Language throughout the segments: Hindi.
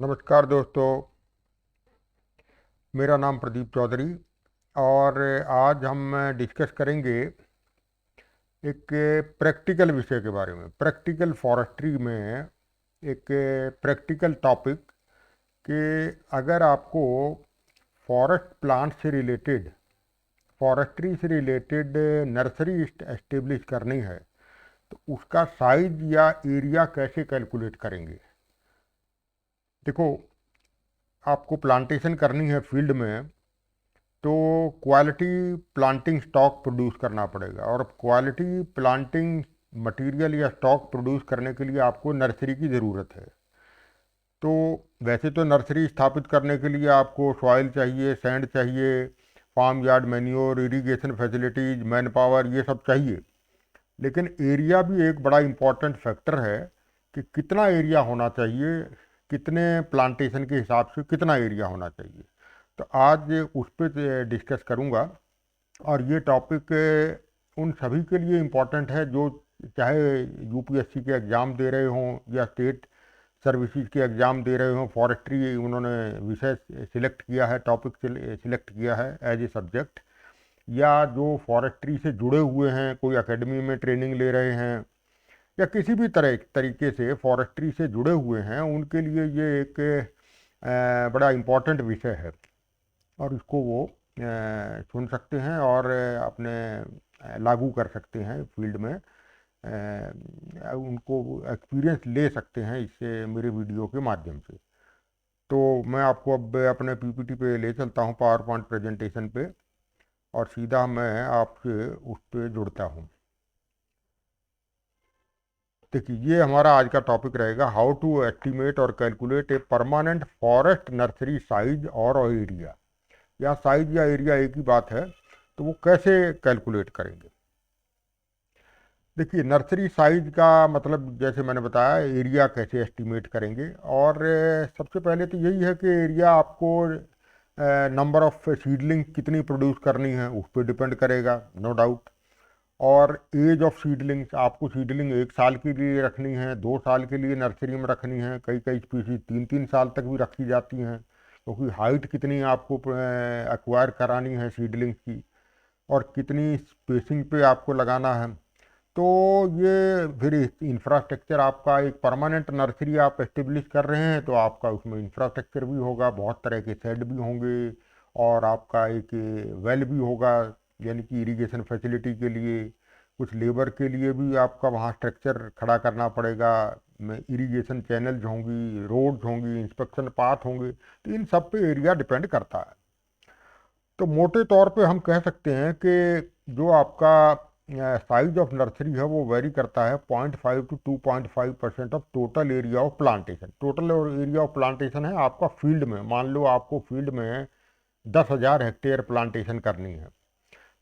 नमस्कार दोस्तों, मेरा नाम प्रदीप चौधरी और आज हम डिस्कस करेंगे एक प्रैक्टिकल विषय के बारे में। प्रैक्टिकल फॉरेस्ट्री में एक प्रैक्टिकल टॉपिक कि अगर आपको फॉरेस्ट प्लांट से रिलेटेड, फॉरेस्ट्री से रिलेटेड नर्सरी एस्टेब्लिश करनी है तो उसका साइज या एरिया कैसे कैलकुलेट करेंगे। देखो, आपको प्लांटेशन करनी है फील्ड में तो क्वालिटी प्लांटिंग स्टॉक प्रोड्यूस करना पड़ेगा, और क्वालिटी प्लांटिंग मटेरियल या स्टॉक प्रोड्यूस करने के लिए आपको नर्सरी की ज़रूरत है। तो वैसे तो नर्सरी स्थापित करने के लिए आपको सॉइल चाहिए, सैंड चाहिए, farm yard manure, irrigation facilities, man power, ये सब चाहिए। लेकिन एरिया भी एक बड़ा इम्पॉर्टेंट फैक्टर है कि कितना एरिया होना चाहिए, कितने प्लांटेशन के हिसाब से कितना एरिया होना चाहिए। तो आज उस पर डिस्कस करूँगा। और ये टॉपिक उन सभी के लिए इम्पोर्टेंट है जो चाहे यूपीएससी के एग्ज़ाम दे रहे हों या स्टेट सर्विसेज के एग्ज़ाम दे रहे हों। फॉरेस्ट्री उन्होंने विषय सिलेक्ट किया है, टॉपिक सिलेक्ट किया है एज ए सब्जेक्ट, या जो फॉरेस्ट्री से जुड़े हुए हैं, कोई एकेडमी में ट्रेनिंग ले रहे हैं या किसी भी तरीके से फॉरेस्ट्री से जुड़े हुए हैं, उनके लिए ये एक बड़ा इम्पोर्टेंट विषय है। और इसको वो सुन सकते हैं और अपने लागू कर सकते हैं फील्ड में, उनको एक्सपीरियंस ले सकते हैं इससे मेरे वीडियो के माध्यम से। तो मैं आपको अब अपने पीपीटी पे ले चलता हूँ, पावर पॉइंट प्रेजेंटेशन पे, और सीधा मैं आपसे उस पर जुड़ता हूँ। देखिए, ये हमारा आज का टॉपिक रहेगा, हाउ टू एस्टिमेट और calculate a permanent forest nursery size और एरिया। या साइज या एरिया एक ही बात है, तो वो कैसे कैलकुलेट करेंगे। देखिए, नर्सरी साइज का मतलब जैसे मैंने बताया, एरिया कैसे एस्टिमेट करेंगे। और सबसे पहले तो यही है कि एरिया आपको नंबर ऑफ सीडलिंग कितनी प्रोड्यूस करनी है उस पर डिपेंड करेगा, नो डाउट। और एज ऑफ सीडलिंग्स, आपको सीडलिंग 1 साल के लिए रखनी है, 2 साल के लिए नर्सरी में रखनी है, कई कई स्पीसीज 3-3 साल तक भी रखी जाती हैं, क्योंकि हाइट कितनी आपको एक्वायर करानी है सीडलिंग्स की, और कितनी स्पेसिंग पे आपको लगाना है। तो ये फिर इंफ्रास्ट्रक्चर आपका, एक परमानेंट नर्सरी आप एस्टेब्लिश कर रहे हैं तो आपका उसमें इंफ्रास्ट्रक्चर भी होगा, बहुत तरह के शेड भी होंगे, और आपका एक वेल भी होगा, यानी कि इरिगेशन फैसिलिटी के लिए। कुछ लेबर के लिए भी आपका वहाँ स्ट्रक्चर खड़ा करना पड़ेगा, इरिगेशन चैनल्स होंगी, रोड्स होंगी, इंस्पेक्शन पाथ होंगे। तो इन सब पे एरिया डिपेंड करता है। तो मोटे तौर पे हम कह सकते हैं कि जो आपका साइज ऑफ नर्सरी है वो वेरी करता है 0.5 to 2.5% of total area of plantation. Total area of plantation है आपका फील्ड में, मान लो आपको फील्ड में 10,000 हेक्टेयर प्लांटेशन करनी है,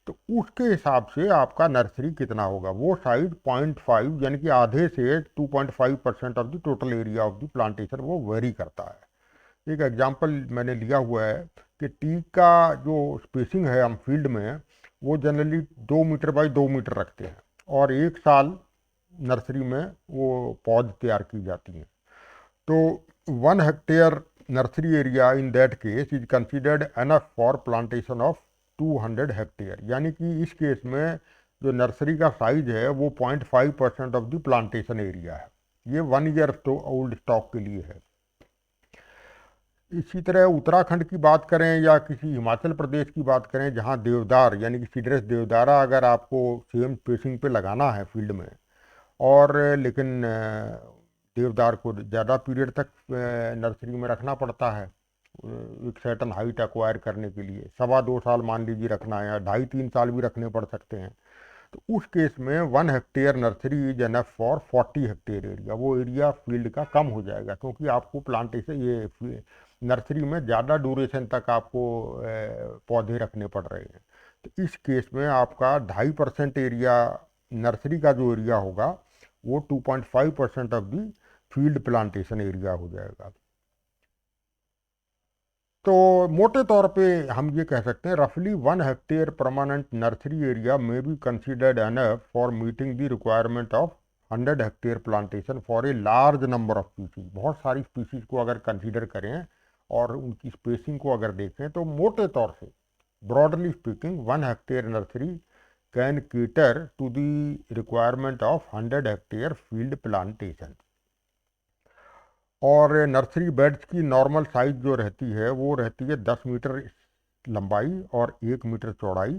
तो उसके हिसाब से आपका नर्सरी कितना होगा, वो साइज 0.5 यानी कि आधे से 2.5% of the total area of the plantation वो वेरी करता है। एक एग्जांपल मैंने लिया हुआ है कि टी का जो स्पेसिंग है हम फील्ड में, वो जनरली 2 मीटर बाई 2 मीटर रखते हैं, और 1 साल नर्सरी में वो पौध तैयार की जाती हैं। तो 1 hectare nursery area in that case is considered enough for plantation of 200 hectare. यानी कि इस केस में जो नर्सरी का साइज है वो 0.5% ऑफ द प्लांटेशन एरिया है। ये 1 ईयर ओल्ड स्टॉक के लिए है। इसी तरह उत्तराखंड की बात करें या किसी हिमाचल प्रदेश की बात करें, जहां देवदार यानी कि सीडरस देवदारा अगर आपको सेम स्पेसिंग पे लगाना है फील्ड में, और लेकिन देवदार को ज़्यादा पीरियड तक नर्सरी में रखना पड़ता है, एक सर्टन हाइट एक्वायर करने के लिए 2.25 साल मान लीजिए रखना है, या 2.5-3 साल भी रखने पड़ सकते हैं। तो उस केस में 1 hectare nursery is enough for 40 hectare area. वो एरिया फील्ड का कम हो जाएगा, क्योंकि आपको प्लांटेशन ये नर्सरी में ज़्यादा ड्यूरेशन तक आपको पौधे रखने पड़ रहे हैं। तो इस केस में आपका 2.5% एरिया, नर्सरी का जो एरिया होगा वो 2.5% of the field plantation area हो जाएगा। तो मोटे तौर पे हम ये कह सकते हैं, रफली 1 हेक्टेयर परमानेंट नर्सरी एरिया में be considered enough for meeting the requirement of 100 hectare plantation for a large number of species, बहुत सारी स्पीसीज को अगर कंसीडर करें और उनकी स्पेसिंग को अगर देखें तो मोटे तौर से broadly speaking 1 hectare nursery can cater to the requirement of 100 hectare field plantation. और नर्सरी बेड्स की नॉर्मल साइज जो रहती है वो रहती है 10 मीटर लंबाई और 1 मीटर चौड़ाई,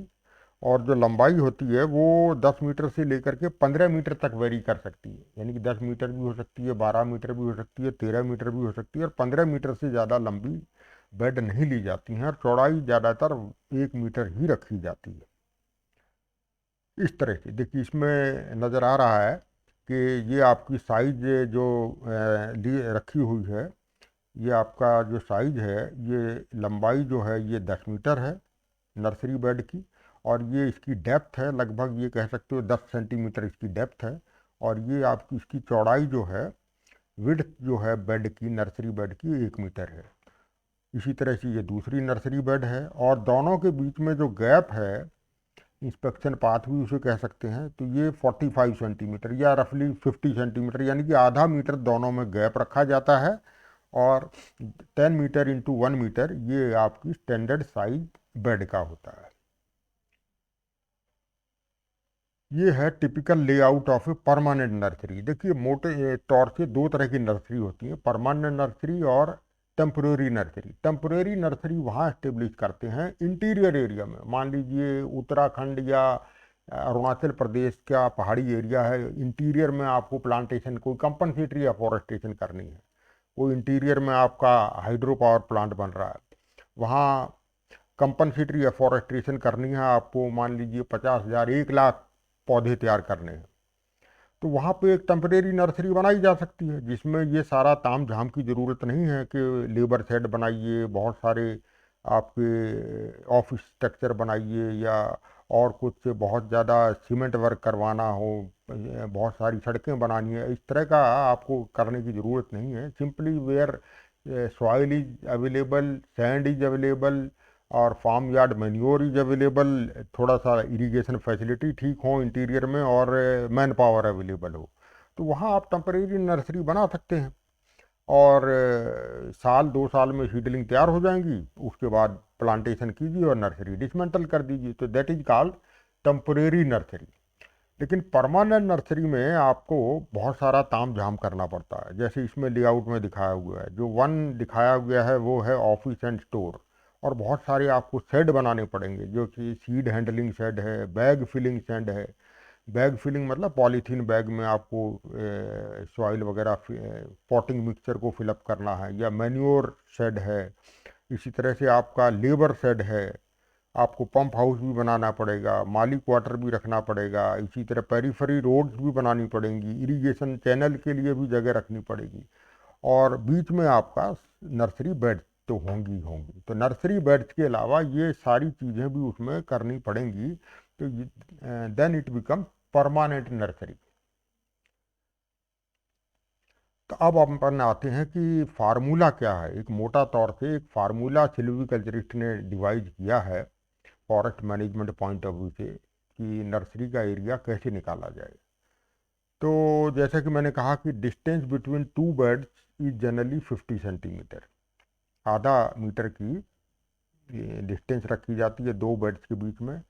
और जो लंबाई होती है वो 10 मीटर से लेकर के 15 मीटर तक वेरी कर सकती है, यानी कि 10 मीटर भी हो सकती है, 12 मीटर भी हो सकती है, 13 मीटर भी हो सकती है, और 15 मीटर से ज़्यादा लंबी बेड नहीं ली जाती हैं, और चौड़ाई ज़्यादातर 1 मीटर ही रखी जाती है। इस तरह से देखिए इसमें नज़र आ रहा है कि ये आपकी साइज जो लिए रखी हुई है, ये आपका जो साइज है, ये लंबाई जो है ये 10 मीटर है नर्सरी बेड की, और ये इसकी डेप्थ है लगभग ये कह सकते हो 10 सेंटीमीटर इसकी डेप्थ है, और ये आपकी इसकी चौड़ाई जो है, विड्थ जो है बेड की, नर्सरी बेड की 1 मीटर है। इसी तरह से ये दूसरी नर्सरी बेड है, और दोनों के बीच में जो गैप है, इंस्पेक्शन पाथ भी उसे कह सकते हैं, तो ये 45 सेंटीमीटर या रफली 50 सेंटीमीटर, यानी कि आधा मीटर दोनों में गैप रखा जाता है। और 10 मीटर इंटू 1 मीटर ये आपकी स्टैंडर्ड साइज बेड का होता है। ये है typical layout of a permanent nursery. देखिए मोटे तौर से दो तरह की नर्सरी होती है, परमानेंट नर्सरी और टेम्परेरी नर्सरी। टेम्परेरी नर्सरी वहाँ इस्टेब्लिश करते हैं इंटीरियर एरिया में, मान लीजिए उत्तराखंड या अरुणाचल प्रदेश का पहाड़ी एरिया है, इंटीरियर में आपको प्लांटेशन कोई कंपनसेटरी अफॉरेस्टेशन करनी है, कोई इंटीरियर में आपका हाइड्रो पावर प्लांट बन रहा है, वहाँ कंपनसेटरी अफॉरेस्टेशन करनी है आपको, मान लीजिए 50,000 1 लाख पौधे तैयार करने हैं, तो वहाँ पे एक टेम्परेरी नर्सरी बनाई जा सकती है, जिसमें ये सारा ताम झाम की ज़रूरत नहीं है कि लेबर शेड बनाइए, बहुत सारे आपके ऑफिस स्ट्रक्चर बनाइए, या और कुछ बहुत ज़्यादा सीमेंट वर्क करवाना हो, बहुत सारी सड़कें बनानी है, इस तरह का आपको करने की ज़रूरत नहीं है। Simply where soil is available, sand is available, और farm yard manure is available, थोड़ा सा इरिगेशन फैसिलिटी ठीक हो इंटीरियर में, और मैन पावर अवेलेबल हो, तो वहाँ आप टेम्परेरी नर्सरी बना सकते हैं। और साल 2 साल में सीडलिंग तैयार हो जाएंगी, उसके बाद प्लांटेशन कीजिए और नर्सरी डिसमेंटल कर दीजिए, तो that is called temporary nursery. लेकिन परमानेंट नर्सरी में आपको बहुत सारा ताम झाम करना पड़ता है, जैसे इसमें लेआउट में दिखाया हुआ है, जो वन दिखाया गया है वो है ऑफिस एंड स्टोर, और बहुत सारे आपको शेड बनाने पड़ेंगे, जो कि सीड हैंडलिंग शेड है, बैग फिलिंग शेड है। बैग फिलिंग मतलब पॉलीथीन बैग में आपको सॉइल वगैरह पॉटिंग मिक्सचर को फिलअप करना है, या मैन्योर शेड है। इसी तरह से आपका लेबर शेड है, आपको पंप हाउस भी बनाना पड़ेगा, माली क्वार्टर भी रखना पड़ेगा, इसी तरह पेरीफरी रोड्स भी बनानी पड़ेंगी, इरिगेशन चैनल के लिए भी जगह रखनी पड़ेगी, और बीच में आपका नर्सरी बेड तो होंगी होंगी। तो नर्सरी बेड्स के अलावा ये सारी चीज़ें भी उसमें करनी पड़ेंगी, तो then it become permanent nursery. तो अब अपन आते हैं कि फार्मूला क्या है। एक मोटा तौर से एक फार्मूला सिल्वीकल्चरिस्ट ने डिवाइड किया है forest management point of view से, कि नर्सरी का एरिया कैसे निकाला जाए। तो जैसा कि मैंने कहा कि distance between two beds is generally 50 centimetre, आधा मीटर की डिस्टेंस रखी जाती है दो बेड्स के बीच में।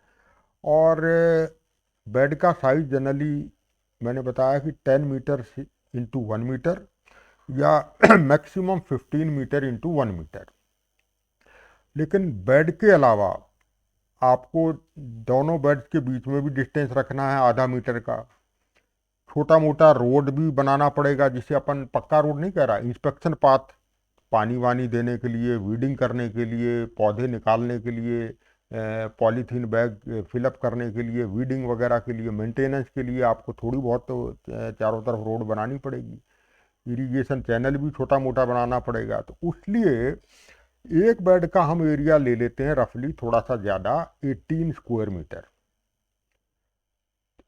और बेड का साइज जनरली मैंने बताया कि 10 मीटर इंटू 1 मीटर, या मैक्सिमम 15 मीटर इंटू 1 मीटर। लेकिन बेड के अलावा आपको दोनों बेड्स के बीच में भी डिस्टेंस रखना है आधा मीटर का। छोटा मोटा रोड भी बनाना पड़ेगा, जिसे अपन पक्का रोड नहीं कह रहा, इंस्पेक्शन पाथ, पानी वानी देने के लिए, वीडिंग करने के लिए, पौधे निकालने के लिए, पॉलीथीन बैग फिलअप करने के लिए, वीडिंग वगैरह के लिए, मेंटेनेंस के लिए आपको थोड़ी बहुत तो चारों तरफ रोड बनानी पड़ेगी। इरिगेशन चैनल भी छोटा मोटा बनाना पड़ेगा, तो उसलिए एक बेड का हम एरिया ले लेते हैं रफली थोड़ा सा ज़्यादा, 18 स्क्वायर मीटर।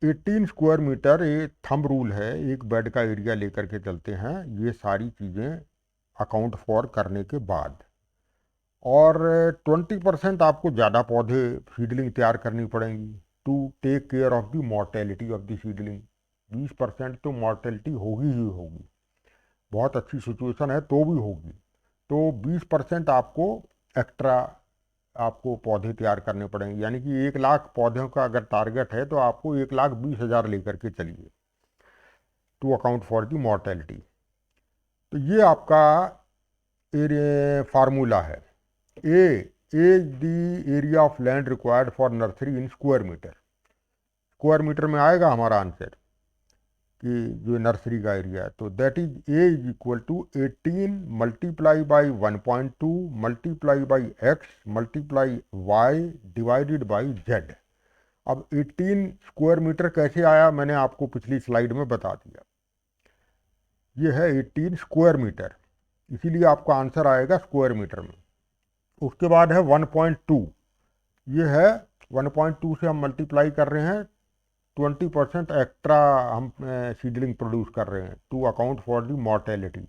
18 स्क्वायर मीटर ये थंब रूल है, एक बेड का एरिया लेकर के चलते हैं, ये सारी चीज़ें अकाउंट फॉर करने के बाद। और 20% आपको ज़्यादा पौधे सीडलिंग तैयार करनी पड़ेंगी, to take care of the mortality of the seedling. 20% तो मॉर्टेलिटी होगी ही होगी, बहुत अच्छी सिचुएशन है तो भी होगी। तो 20% आपको एक्स्ट्रा आपको पौधे तैयार करने पड़ेंगे, यानी कि 1 लाख पौधों का अगर टारगेट है तो आपको 1,20,000 लेकर के चलिए to account for the mortality. तो ये आपका फार्मूला है। A is the area of land required for nursery in square metre. Square metre में आएगा हमारा आंसर कि जो नर्सरी का एरिया है, तो that is a is equal to 18 multiply by 1.2 multiply by x multiply y divided by z. अब 18 स्क्वायर मीटर कैसे आया मैंने आपको पिछली स्लाइड में बता दिया। ये है 18 स्क्वायर मीटर, इसीलिए आपका आंसर आएगा स्क्वायर मीटर में। उसके बाद है 1.2, ये है 1.2 से हम मल्टीप्लाई कर रहे हैं, 20% एक्स्ट्रा हम सीडलिंग प्रोड्यूस कर रहे हैं to account for the mortality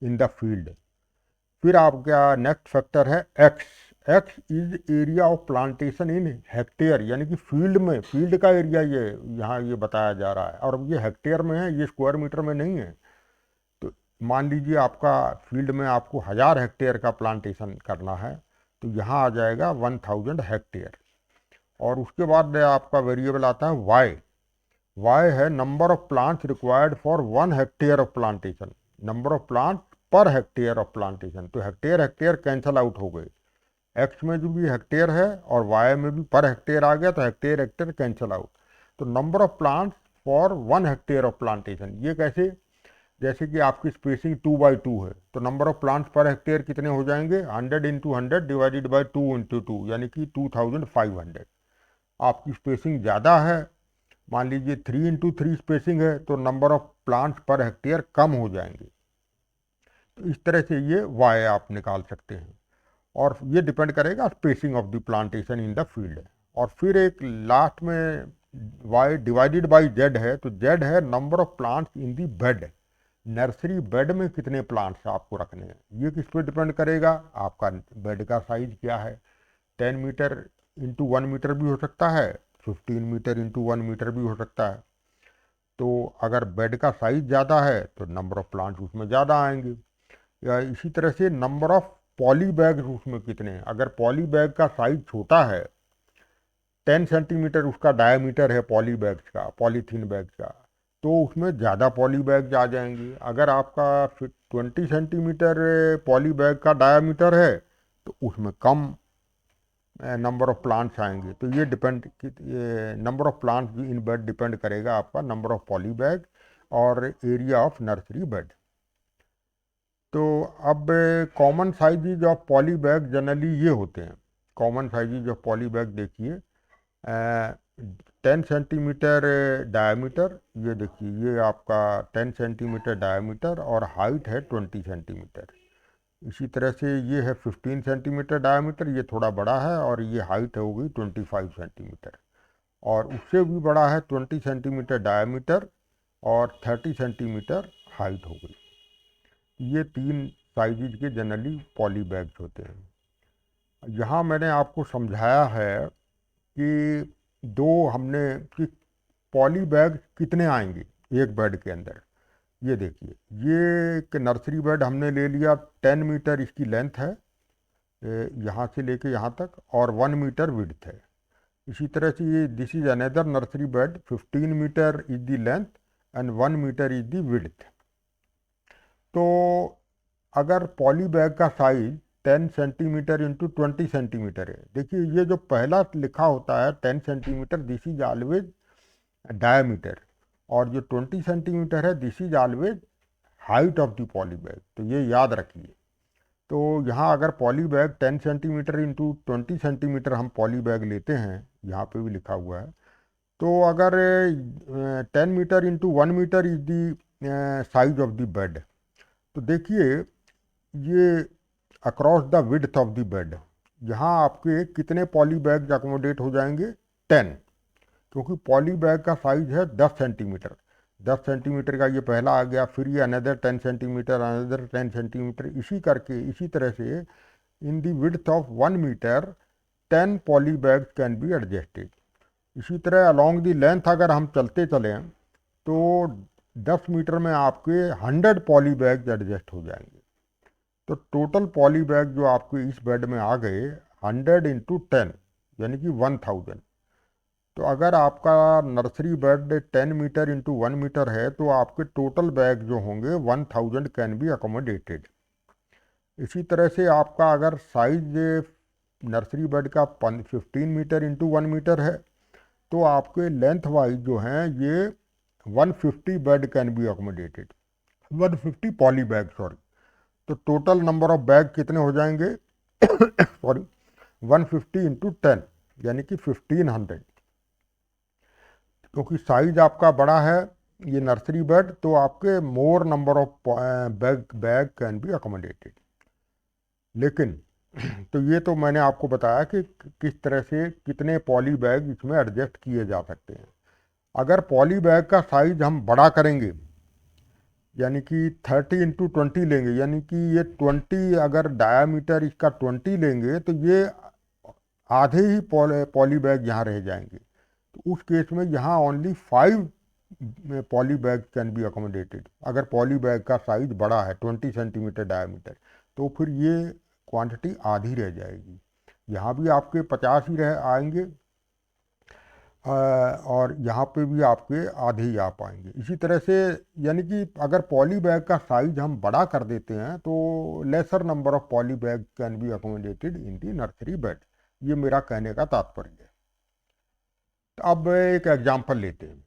in the field. फिर आपका नेक्स्ट फैक्टर है x. X is area of plantation in hectare, यानी कि फील्ड में, फील्ड का एरिया ये यहाँ ये बताया जा रहा है, और ये हेक्टेयर में है, ये स्क्वायर मीटर में नहीं है। तो मान लीजिए आपका फील्ड में आपको 1000 हेक्टेयर का प्लांटेशन करना है, तो यहाँ आ जाएगा 1000 हेक्टेयर। और उसके बाद आपका वेरिएबल आता है वाई। वाई है number of plants required for 1 hectare of plantation, number of plant per hectare of plantation. तो हेक्टेयर हेक्टेयर कैंसल आउट हो गए, एक्स में जो भी हेक्टेयर है और वाई में भी पर हेक्टेयर आ गया, तो हेक्टेयर हेक्टेयर कैंसल आउट। तो number of plants for 1 hectare of plantation, ये कैसे, जैसे कि आपकी स्पेसिंग 2/2 है, तो number of plants per hectare कितने हो जाएंगे, 100 × 100 डिवाइडेड बाई 2 × 2, यानी कि 2500। आपकी स्पेसिंग ज़्यादा है, मान लीजिए 3 × 3 स्पेसिंग है, तो number of plants per hectare कम हो जाएंगे। तो इस तरह से ये वाई आप निकाल सकते हैं, और ये डिपेंड करेगा spacing of the plantation in the field. और फिर एक लास्ट में वाई डिवाइडेड बाई जेड है, तो जेड है number of plants in the bed, nursery bed में कितने प्लांट्स आपको रखने हैं। ये किस पे डिपेंड करेगा, आपका बेड का साइज क्या है, 10 मीटर इंटू 1 मीटर भी हो सकता है, 15 मीटर इंटू 1 मीटर भी हो सकता है। तो अगर बेड का साइज ज़्यादा है तो नंबर ऑफ प्लांट्स उसमें ज़्यादा आएंगे। या इसी तरह से नंबर ऑफ पॉली बैग्स उसमें कितने हैं, अगर पॉली बैग का साइज छोटा है, 10 सेंटीमीटर उसका डायमीटर है पॉली बैग्स का, पॉलीथीन बैग का, तो उसमें ज़्यादा पॉली बैग्स आ जाएंगे। अगर आपका 20 सेंटीमीटर पॉली बैग का डायमीटर है, तो उसमें कम नंबर ऑफ प्लांट्स आएंगे। तो ये number of plants in bed depend करेगा आपका नंबर ऑफ पॉली बैग और एरिया ऑफ नर्सरी बेड। तो अब common sizes of poly bag generally ये होते हैं। Common sizes of poly bag देखिए, 10 सेंटीमीटर डायमीटर, ये देखिए ये आपका 10 सेंटीमीटर डायमीटर और हाइट है 20 सेंटीमीटर। इसी तरह से ये है 15 सेंटीमीटर डायमीटर, ये थोड़ा बड़ा है, और ये हाइट हो गई 25 सेंटीमीटर। और उससे भी बड़ा है 20 सेंटीमीटर डायमीटर और 30 सेंटीमीटर हाइट हो गई। ये 3 साइजेज के जनरली पॉली बैग्स होते हैं। यहाँ मैंने आपको समझाया है कि हमने कि पॉली बैग कितने आएंगे एक बेड के अंदर। ये देखिए, ये एक नर्सरी बेड हमने ले लिया, 10 मीटर इसकी लेंथ है यहाँ से लेके यहाँ तक, और 1 मीटर विड्थ है। इसी तरह से ये this is another nursery bed, 15 metre is the length and 1 metre is the width. तो अगर पॉली बैग का साइज 10 सेंटीमीटर इंटू 20 सेंटीमीटर है, देखिए ये जो पहला लिखा होता है 10 सेंटीमीटर, दिस इज ऑलवेज डायमीटर, और जो 20 सेंटीमीटर है this is always height of the poly bag. तो ये याद रखिए। तो यहाँ अगर poly bag 10 centimetre into 20 centimetre हम पॉली बैग लेते हैं, यहाँ पे भी लिखा हुआ है, तो अगर 10 metre into 1 metre is the size of the bed, तो देखिए ये across the width of the bed, यहाँ आपके कितने पॉली बैग अकोमोडेट हो जाएंगे, 10, क्योंकि पॉली बैग का साइज है 10 सेंटीमीटर। 10 सेंटीमीटर का ये पहला आ गया, फिर ये अनदर 10 सेंटीमीटर, अनदर 10 सेंटीमीटर, इसी करके इसी तरह से in the width of 1 metre 10 poly bags can be adjusted. इसी तरह अलॉन्ग दी लेंथ अगर हम चलते चलें, तो 10 मीटर में आपके 100 पॉली बैग एडजस्ट हो जाएंगे। तो टोटल पॉली बैग जो आपके इस बेड में आ गए 100 इंटू 10 यानी कि 1000। तो अगर आपका nursery bed 10 metre into 1 metre है तो आपके टोटल बैग जो होंगे 1000 कैन बी अकोमोडेटेड। इसी तरह से आपका अगर साइज नर्सरी बेड का 15 मीटर इंटू 1 मीटर है तो आपके लेंथ वाइज जो हैं ये 150 bed can be accommodated, 150 poly bag sorry. तो टोटल नंबर ऑफ बैग कितने हो जाएंगे सॉरी 150 इंटू 10 यानी कि 1500। क्योंकि साइज आपका बड़ा है ये नर्सरी बेड तो आपके मोर number of bag can be accommodated. लेकिन तो ये तो मैंने आपको बताया कि किस तरह से कितने पॉली बैग इसमें एडजस्ट किए जा सकते हैं। अगर पॉली बैग का साइज हम बड़ा करेंगे यानी कि 30 इंटू 20 लेंगे यानी कि ये 20 अगर डायामीटर इसका 20 लेंगे तो ये आधे ही पॉली बैग यहाँ रह जाएंगे। तो उस केस में यहाँ only 5 poly bag can be accommodated. अगर पॉली बैग का साइज बड़ा है 20 सेंटीमीटर डायामीटर तो फिर ये क्वांटिटी आधी रह जाएगी। यहाँ भी आपके 50 ही रह आएंगे और यहाँ पे भी आपके आधे ही आ पाएंगे। इसी तरह से यानी कि अगर पॉली बैग का साइज हम बड़ा कर देते हैं तो laser number of poly bag can be accommodated in the nursery bed. ये मेरा कहने का तात्पर्य है। तो अब एक एग्जाम्पल लेते हैं।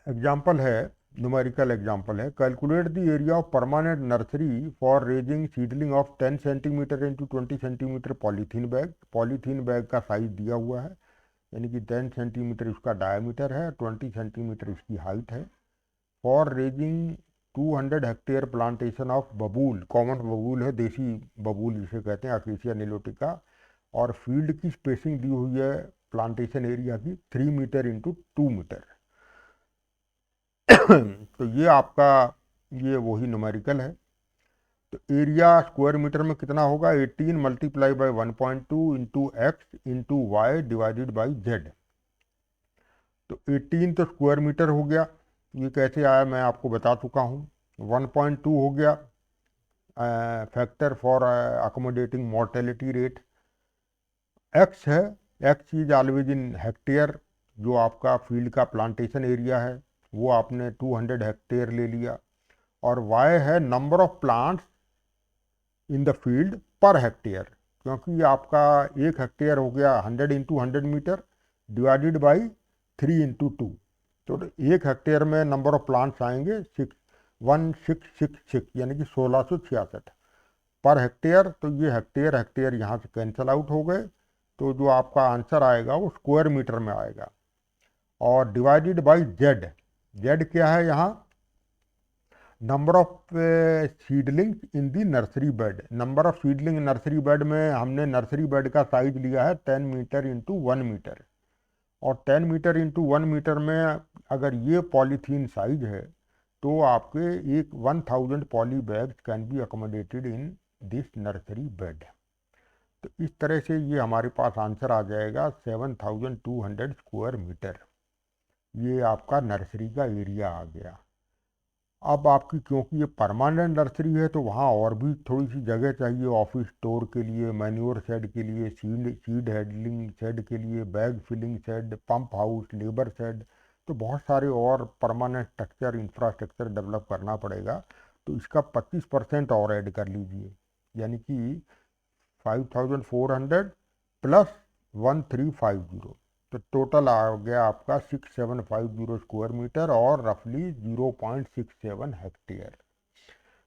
एग्जाम्पल है न्यूमेरिकल एग्जाम्पल है, calculate the area of permanent nursery for raising seedling of 10 centimetre into 20 centimetre polythene bag. Polythene bag का साइज दिया हुआ है यानी कि 10 सेंटीमीटर इसका डायमीटर है, 20 सेंटीमीटर इसकी हाइट है। For raising 200 hectare plantation of बबूल, कॉमन बबूल है, देसी बबूल जिसे कहते हैं अकेसिया निलोटिका। और फील्ड की स्पेसिंग दी हुई है प्लांटेशन एरिया की 3 मीटर इंटू 2 मीटर। तो ये आपका ये वही न्यूमेरिकल है। तो एरिया स्क्वायर मीटर में कितना होगा 18 multiply by 1.2 into x into y divided by z. तो 18 तो स्क्वायर मीटर हो गया, ये कैसे आया मैं आपको बता चुका हूँ। 1.2 हो गया factor for accommodating mortality rate. X है, X is always in hectare, जो आपका फील्ड का प्लांटेशन एरिया है वो आपने 200 हेक्टेयर ले लिया। और वाई है number of plants in the field per hectare, क्योंकि आपका 1 हेक्टेयर हो गया 100 इंटू 100 मीटर डिवाइडेड बाई 3 इंटू 2। तो 1 हेक्टेयर में नंबर ऑफ प्लांट्स आएंगे 1666 यानी कि 1666 पर हेक्टेयर। तो ये हेक्टेयर हेक्टेयर यहाँ से कैंसिल आउट हो गए, तो जो आपका आंसर आएगा वो स्क्वायर मीटर में आएगा। और डिवाइडेड बाई जेड, जेड क्या है यहाँ number of seedling in the nursery bed. Number of seedling nursery bed में हमने नर्सरी बेड का साइज लिया है 10 मीटर इंटू 1 मीटर। और 10 मीटर इंटू 1 मीटर में अगर ये पॉलीथीन साइज है तो आपके 1000 poly bags can B accommodated in this nursery bed. तो इस तरह से ये हमारे पास आंसर आ जाएगा 7200 स्क्वायर मीटर। ये आपका नर्सरी का एरिया आ गया। अब आपकी क्योंकि ये परमानेंट नर्सरी है तो वहाँ और भी थोड़ी सी जगह चाहिए, ऑफिस स्टोर के लिए, मैन्योर शेड के लिए, सीड हैंडलिंग शेड के लिए, bag filling shed, pump house, labour shed, तो बहुत सारे और परमानेंट स्ट्रक्चर इंफ्रास्ट्रक्चर डेवलप करना पड़ेगा। तो इसका 25% और ऐड कर लीजिए यानी कि 5400 प्लस 1350, तो टोटल आ गया आपका 6750 स्क्वायर मीटर और रफली 0.67 हेक्टेयर।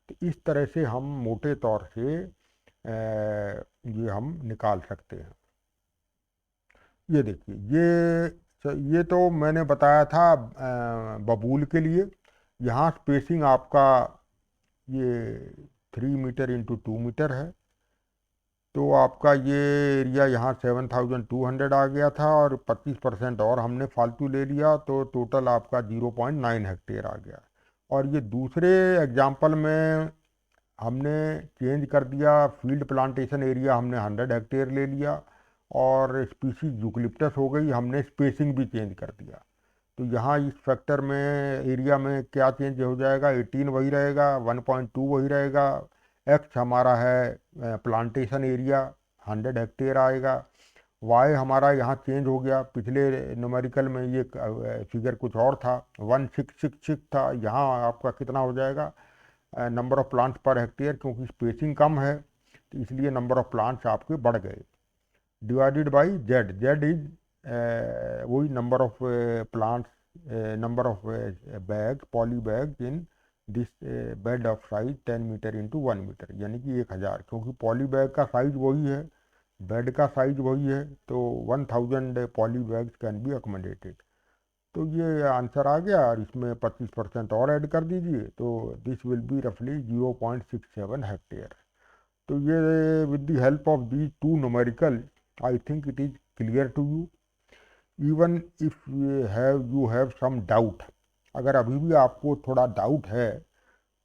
तो इस तरह से हम मोटे तौर से ये हम निकाल सकते हैं। ये देखिए ये तो मैंने बताया था बबूल के लिए। यहाँ स्पेसिंग आपका ये 3 मीटर इंटू 2 मीटर है। तो आपका ये एरिया यहाँ 7200 आ गया था और 25% और हमने फालतू ले लिया तो टोटल आपका 0.9 हेक्टेयर आ गया। और ये दूसरे एग्जाम्पल में हमने चेंज कर दिया, फील्ड प्लांटेशन एरिया हमने 100 हेक्टेयर ले लिया और स्पीशीज यूकलिप्टस हो गई, हमने स्पेसिंग भी चेंज कर दिया। तो यहाँ इस फैक्टर में एरिया में क्या चेंज हो जाएगा, 18 वही रहेगा, 1.2 वही रहेगा। एक्स हमारा है प्लांटेशन एरिया 100 हेक्टेयर आएगा। वाई हमारा यहाँ चेंज हो गया, पिछले न्यूमेरिकल में ये फिगर कुछ और था, 1666 था, यहाँ आपका कितना हो जाएगा, number of plants per hectare, क्योंकि स्पेसिंग कम है तो इसलिए नंबर ऑफ प्लांट्स आपके बढ़ गए। Divided by Z, Z is वही number of plants, number of bag, poly bag in this bed of size 10 metre into 1 metre, यानी कि 1000, क्योंकि पॉली बैग का साइज वही है, बेड का साइज वही है, तो 1000 poly bags can B accommodated. तो ये आंसर आ गया, और इसमें 25% और ऐड कर दीजिए तो दिस विल बी रफली 0.67 हेक्टेयर। तो ये with the help of the two numerical I think it is clear to you. Even if you have some doubt, अगर अभी भी आपको थोड़ा डाउट है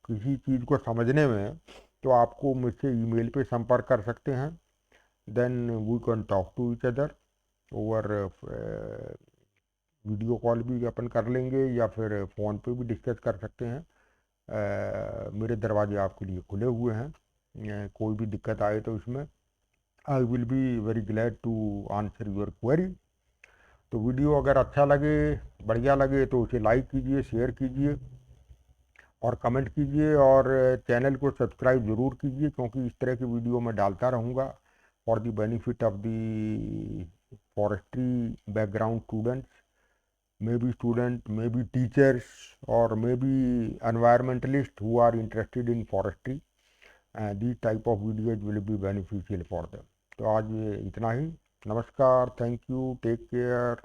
किसी चीज़ को समझने में, तो आपको मुझसे ईमेल पे संपर्क कर सकते हैं। Then we can talk to each other over, video call भी अपन कर लेंगे या फिर फ़ोन पे भी डिस्कस कर सकते हैं। मेरे दरवाजे आपके लिए खुले हुए हैं, कोई भी दिक्कत आए तो इसमें I will be very glad to answer your query. तो वीडियो अगर अच्छा लगे, बढ़िया लगे, तो उसे लाइक कीजिए, शेयर कीजिए और कमेंट कीजिए, और चैनल को सब्सक्राइब ज़रूर कीजिए, क्योंकि इस तरह की वीडियो मैं डालता रहूँगा for the benefit of the forestry background students, maybe student, maybe teachers, or maybe environmentalists who are interested in forestry. These type of videos will be beneficial for them. तो आज इतना ही। नमस्कार, थैंक यू, टेक केयर।